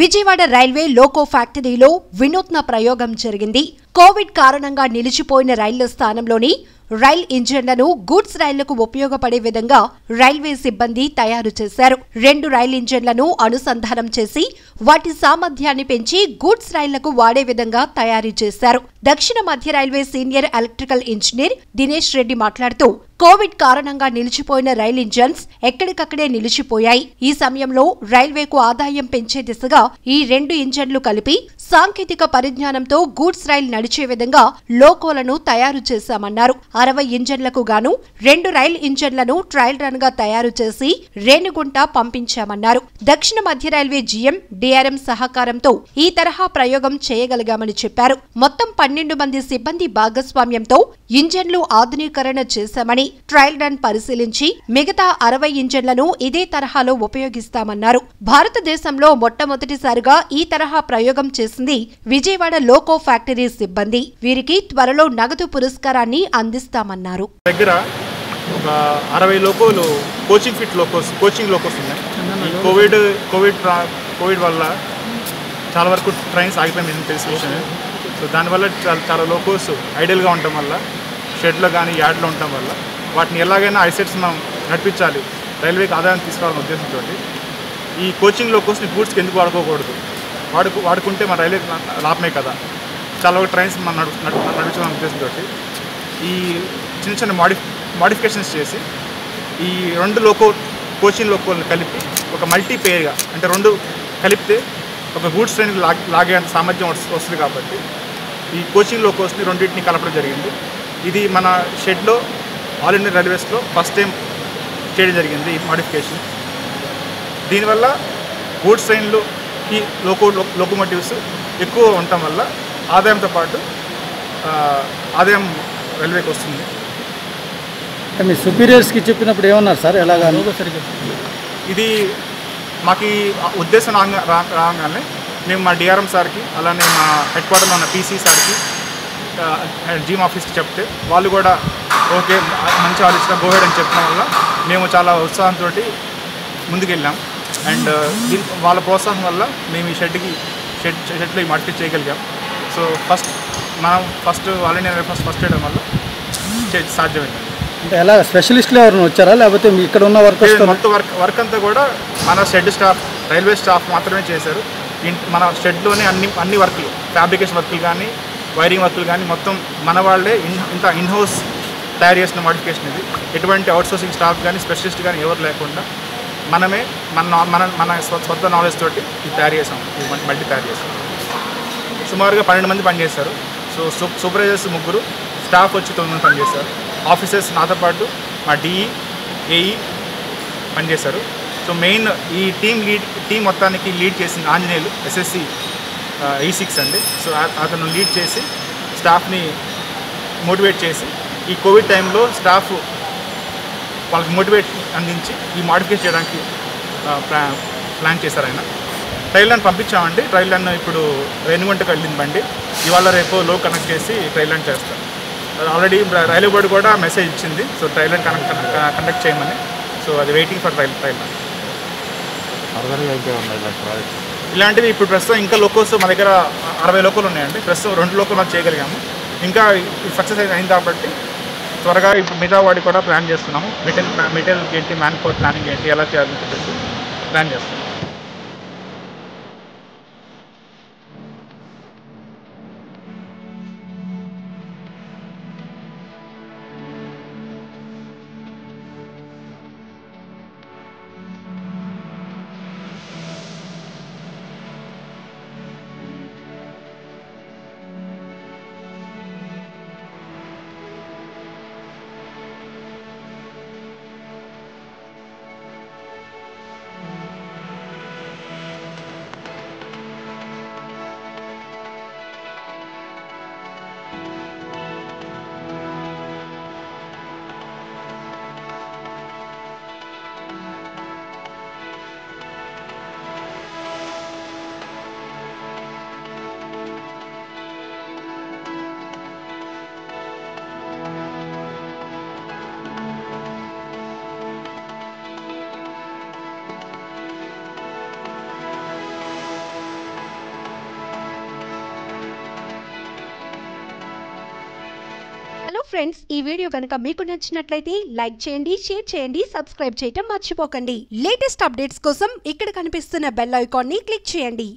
Vijayawada railway loco ఫ్యాక్టరీలో వినూత్న ప్రయోగం జరిగింది. కోవిడ్ కారణంగా నిలిచిపోయిన రైళ్ల స్థానంలోని రైల్ ఇంజన్లను గూడ్స్ రైళ్లకు ఉపయోగపడే విధంగా రైల్వే సిబ్బంది తయారు చేశారు. 2 రైల్ ఇంజన్లను అనుసంధానం చేసి వాటి సామర్థ్యాన్ని పెంచి గూడ్స్ రైళ్లకు వాడే విధంగా తయారు చేశారు. దక్షిణ మధ్య railway senior electrical engineer Dinesh Reddy మాట్లాడుతూ, కోవిడ్ కారణంగా నిలిచిపోయిన రైల్ ఇంజన్స్ ఎక్కడికక్కడే నిలిచిపోయాయి. ఈ సమయంలో రైల్వేకు ఆదాయం పెంచే దిశగా ఈ 2 ఇంజన్లు కలిపి సాంకేతిక పరిజ్ఞానంతో గూడ్స్ రైల్ నడిచే విధంగా లోకోలను తయారు చేశామన్నారు. 60 ఇంజన్లకు గాను 2 రైల్ ఇంజన్లను ట్రయల్ రన్ గా తయారు చేసి రేణిగుంట పంపించామన్నారు. దక్షిణ మధ్య రైల్వే జీఎం డిఆర్ఎం సహకారంతో ఈ తరహా ప్రయోగం చేయగలిగామని చెప్పారు. మొత్తం 12 మంది సిబ్బంది భాగస్వామ్యంతో ఇంజన్లు ఆధునీకరణ చేశామని, ట్రయల్ రన్ పరిశీలించి మిగతా 60 ఇంజన్లను ఇదే తరహాలో ఉపయోగిస్తామన్నారు. భారతదేశంలో మొట్టమొదటిసారిగా ఈ తరహా ప్రయోగం చేసింది విజయవాడ లోకో ఫ్యాక్టరీ సిబ్బంది. వీరికి త్వరలో నగదు పురస్కారాన్ని అందిస్తామన్నారు. దగ్గర ఒక 60 లోకోలు కోచింగ్ లోకోస్ ఉన్నాయి. కోవిడ్ వల్ల చాలా వరకు ట్రైన్స్ ఆగిపోయింది తెలిసిన విషయమే. సో దానివల్ల చాలా లోకోస్ ఐడియల్గా ఉండటం వల్ల, షెడ్లో కానీ యార్డ్లో ఉండటం వల్ల వాటిని ఎలాగైనా ఐసెట్స్ మనం నడిపించాలి, రైల్వేకి ఆదాయం తీసుకురావాలనే ఉద్దేశంతో ఈ కోచింగ్ లోకోస్ని గూడ్స్కి ఎందుకు వాడుకోకూడదు, వాడుకుంటే మన రైల్వే లాభమే కదా, చాలా వరకు ట్రైన్స్ మనం నడిపించాలనే ఉద్దేశంతో ఈ చిన్న మాడిఫికేషన్స్ చేసి ఈ 2 కోచింగ్ లోకోలను కలిపి ఒక మల్టీ పేర్గా, అంటే 2 కలిపితే ఒక గూడ్స్ ట్రైన్ లాగే అంత సామర్థ్యం వస్తుంది. కాబట్టి ఈ కోచింగ్ లోకోస్ని 2టిని కలపడం జరిగింది. ఇది మన షెడ్లో ఆల్ ఇండియా రైల్వేస్లో ఫస్ట్ టైం చేయడం జరిగింది ఈ మాడిఫికేషన్. దీనివల్ల గూడ్స్ ట్రైన్లుకి లోకోమోటివ్స్ ఎక్కువ ఉండటం వల్ల ఆదాయంతో పాటు ఆదాయం రైల్వేకి వస్తుంది. మీ సుపీరియర్స్కి చెప్పినప్పుడు ఏమన్నారు సార్? ఎలాగా? ఇది మాకు ఈ ఉద్దేశం రాగానే మేము మా డిఆర్ఎం సార్కి, అలానే మా హెడ్ క్వార్టర్లో ఉన్న పీసీ సార్కి, జీమ్ ఆఫీస్కి చెప్తే వాళ్ళు కూడా ఓకే మంచి ఆలోచన గోహెడ్ అని చెప్పడం వల్ల మేము చాలా ఉత్సాహంతో ముందుకెళ్ళాం. అండ్ వాళ్ళ ప్రోత్సాహం వల్ల మేము ఈ షెడ్లో ఈ మాడిఫై చేయగలిగాం. సో ఫస్ట్ వాళ్ళని ఫస్ట్ చేయడం వల్ల సాధ్యమైంది. అంటే ఎలా స్పెషలిస్టులు ఎవరైనా వచ్చారా, లేకపోతే మీ ఇక్కడ ఉన్న మొత్తం వర్క్ అంతా కూడా మన షెడ్ స్టాఫ్, రైల్వే స్టాఫ్ మాత్రమే చేశారు. మన షెడ్లోనే అన్ని వర్కులు, ఫ్యాబ్రికేషన్ వర్కులు కానీ, వైరింగ్ వర్కులు కానీ మొత్తం మన వాళ్ళే ఇంత ఇన్హౌస్ తయారు చేసిన మాడిఫికేషన్. ఇది ఎటువంటి అవుట్సోర్సింగ్ స్టాఫ్ కానీ, స్పెషలిస్ట్ కానీ ఎవరు లేకుండా మనమే మన స్వంత నాలెడ్జ్ తోటి ఇది తయారు చేసాం. ఈ మల్టీ తయారు చేసాం. సుమారుగా 12 మంది పనిచేస్తారు. సో సూపర్వైజర్స్ 3, స్టాఫ్ వచ్చి 9 మంది పనిచేస్తారు. ఆఫీసర్స్ నాతో పాటు మా డిఈ, ఏఈ పనిచేశారు. సో మెయిన్ ఈ టీం మొత్తానికి లీడ్ చేసింది ఆంజనేయులు, ఎస్ఎస్సి E6 అండి. సో అతను లీడ్ చేసి స్టాఫ్ని మోటివేట్ చేసి ఈ కోవిడ్ టైంలో స్టాఫ్ వాళ్ళకి మోటివేట్ అందించి ఈ మాడిఫికేషన్ చేయడానికి ప్లాన్ చేశారు ఆయన. ట్రైల్ రన్ పంపించామండి. ట్రైల్ రన్ ఇప్పుడు రేణిగుంటకు వెళ్ళింది బండి. ఇవాళ రేపు లో కనెక్ట్ చేసి ట్రైల్ రన్ చేస్తారు. ఆల్రెడీ రైల్వే బోర్డు కూడా మెసేజ్ ఇచ్చింది, సో ట్రైల్ రన్ కండక్ట్ చేయమని. సో అది వెయిటింగ్ ఫర్ ట్రైల్ రన్. ఇలాంటివి ఇప్పుడు ప్రస్తుతం ఇంకా లోకోస్ మా దగ్గర 60 లోకోలు ఉన్నాయండి. ప్రస్తుతం 2 లోకోలు మనం చేయగలిగాము. ఇంకా సక్సెస్ అయింది కాబట్టి త్వరగా ఇప్పుడు మిగతా వాడి కూడా ప్లాన్ చేస్తున్నాము. మెటీరియల్ ఏంటి, మ్యాన్ పవర్ ప్లానింగ్ ఏంటి, ఎలా చేయాలని చెప్పేసి ప్లాన్ చేస్తున్నాము. ఫ్రెండ్స్, ఈ వీడియో కనుక మీకు నచ్చినట్లయితే లైక్ చేయండి, షేర్ చేయండి, సబ్స్క్రైబ్ చేయటం మర్చిపోకండి. లేటెస్ట్ అప్డేట్స్ కోసం ఇక్కడ కనిపిస్తున్న బెల్ ఐకాన్ ని క్లిక్ చేయండి.